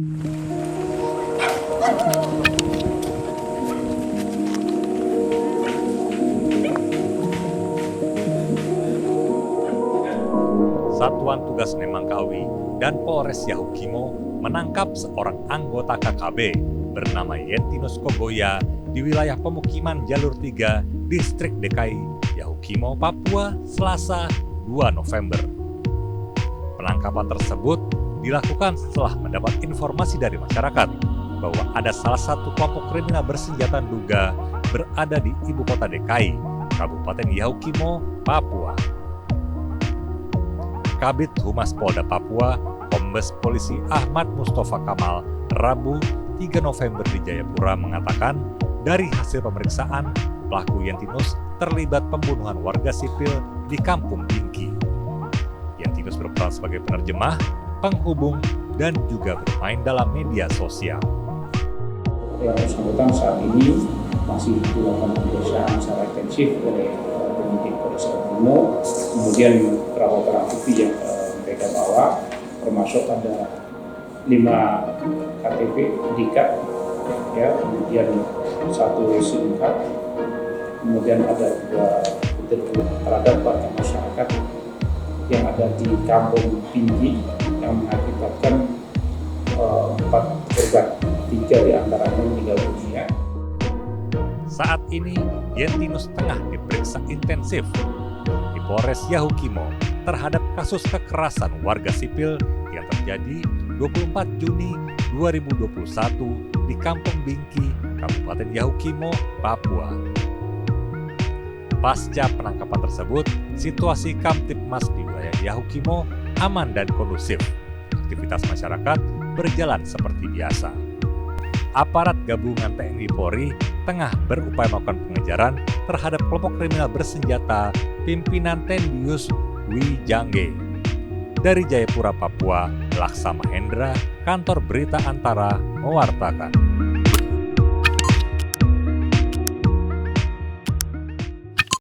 Satuan Tugas Nemangkawi dan Polres Yahukimo menangkap seorang anggota KKB bernama Yentinus Kogoya di wilayah pemukiman Jalur 3, Distrik DKI, Yahukimo, Papua, Selasa 2 November. Penangkapan tersebut dilakukan setelah mendapat informasi dari masyarakat bahwa ada salah satu kelompok kriminal bersenjata duga berada di ibu kota DKI, Kabupaten Yahukimo, Papua. Kabid Humas Polda Papua, Kombes Polisi Ahmad Mustafa Kamal, Rabu 3 November di Jayapura mengatakan, dari hasil pemeriksaan, pelaku Yentinus terlibat pembunuhan warga sipil di Kampung Bingki. Yentinus berperan sebagai penerjemah, penghubung, dan juga bermain dalam media sosial. Yang bersangkutan saat ini masih dilakukan pemeriksaan secara intensif oleh penyidik Polres Yahukimo. Kemudian beberapa barang bukti yang mereka bawa, termasuk ada 5 KTP indikat, ya, kemudian 1 SIM card, kemudian ada 2 butir terhadap warga masyarakat yang ada di Kampung Tinggi yang mengakibatkan 4 korban, 3 diantaranya meninggal dunia. Saat ini, Yentinus tengah diperiksa intensif di Polres Yahukimo terhadap kasus kekerasan warga sipil yang terjadi 24 Juni 2021 di Kampung Bingki, Kabupaten Yahukimo, Papua. Pasca penangkapan tersebut, situasi Kamtibmas di wilayah Yahukimo aman dan kondusif. Aktivitas masyarakat berjalan seperti biasa. Aparat gabungan TNI Polri tengah berupaya melakukan pengejaran terhadap kelompok kriminal bersenjata pimpinan Tendius Wijangge. Dari Jayapura, Papua, Laksa Mahendra, Kantor Berita Antara mewartakan.